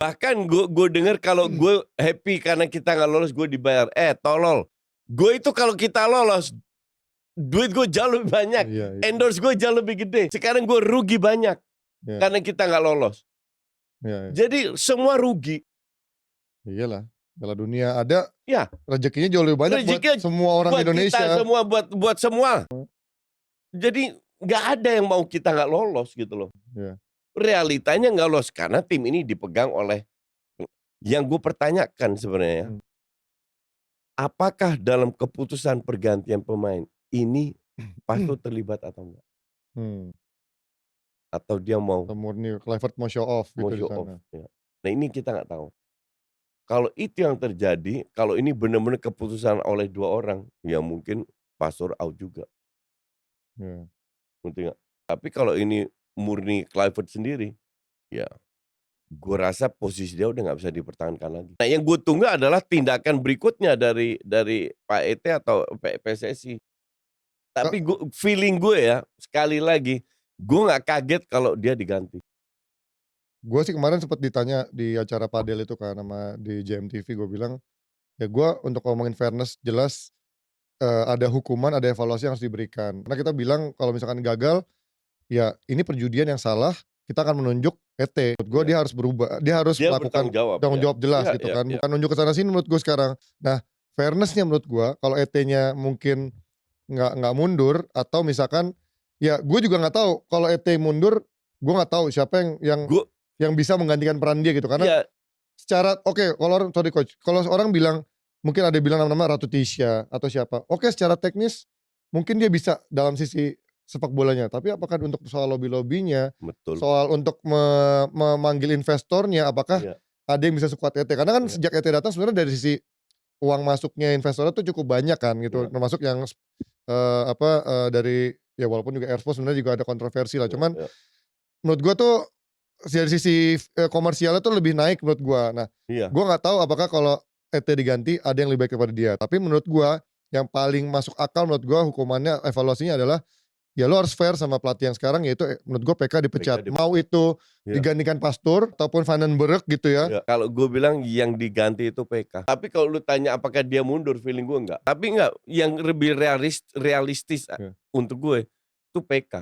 Bahkan gue denger kalau gue happy karena kita nggak lolos gue dibayar. Tolol. Gue itu kalau kita lolos duit gue jauh lebih banyak. Iya, iya. Endorse gue jauh lebih gede. Sekarang gue rugi banyak Iya. karena kita nggak lolos. Iya, iya. Jadi semua rugi. Iyalah, Piala Dunia ada, Ya, rezekinya jauh lebih banyak rezekinya buat semua orang buat Indonesia. kita semua, buat semua. Jadi nggak ada yang mau kita nggak lolos gitu loh. Iya. Realitanya nggak lolos karena tim ini dipegang oleh yang gue pertanyakan sebenarnya. Apakah dalam keputusan pergantian pemain ini Pasto terlibat atau enggak? Atau dia mau Murni Kluivert mau show off gitu di show off, sana. ya. Nah ini kita nggak tahu. Kalau itu yang terjadi, kalau ini benar-benar keputusan oleh 2 orang, ya mungkin Pastore out juga. Iya. Ngerti nggak? Tapi kalau ini murni Kluivert sendiri, ya gue rasa posisi dia udah nggak bisa dipertahankan lagi. Nah yang gue tunggu adalah tindakan berikutnya dari Pak ET atau PSSI. Tapi feeling gue ya, sekali lagi, gue nggak kaget kalau dia diganti. Gue sih kemarin sempat ditanya di acara Padel itu kan sama di JMTV, gue bilang, ya gue untuk ngomongin fairness jelas ada hukuman, ada evaluasi yang harus diberikan. Karena kita bilang kalau misalkan gagal, ya ini perjudian yang salah, kita akan menunjuk ET. Menurut gue dia harus berubah, dia harus melakukan tanggung jawab jelas gitu kan, bukan nunjuk ke sana sini menurut gue sekarang. Nah, fairness-nya menurut gue kalau ET-nya mungkin nggak mundur atau misalkan, ya gue juga nggak tahu kalau ET mundur, gue nggak tahu siapa yang bisa menggantikan peran dia gitu karena secara kalau orang bilang mungkin ada yang bilang nama Ratu Tisha atau siapa, secara teknis mungkin dia bisa dalam sisi sepak bolanya, tapi apakah untuk soal lobby-lobbynya, soal untuk memanggil investornya, apakah ada yang bisa sekuat ET? Karena kan sejak ET datang sebenarnya dari sisi uang masuknya investornya tuh cukup banyak kan gitu, termasuk yang dari ya walaupun juga Air Force sebenarnya juga ada kontroversi lah, cuman menurut gua tuh dari sisi komersialnya tuh lebih naik menurut gua. Nah, gua nggak tahu apakah kalau ET diganti ada yang lebih baik daripada dia. Tapi menurut gua yang paling masuk akal menurut gua hukumannya evaluasinya adalah ya lo harus fair sama pelatih yang sekarang yaitu menurut gua PK dipecat. Mau itu digantikan Pastoor ataupun Van den Berg gitu ya. Kalau gue bilang yang diganti itu PK. Tapi kalau lu tanya apakah dia mundur, feeling gue enggak. Tapi enggak, yang lebih realistis untuk gue itu PK.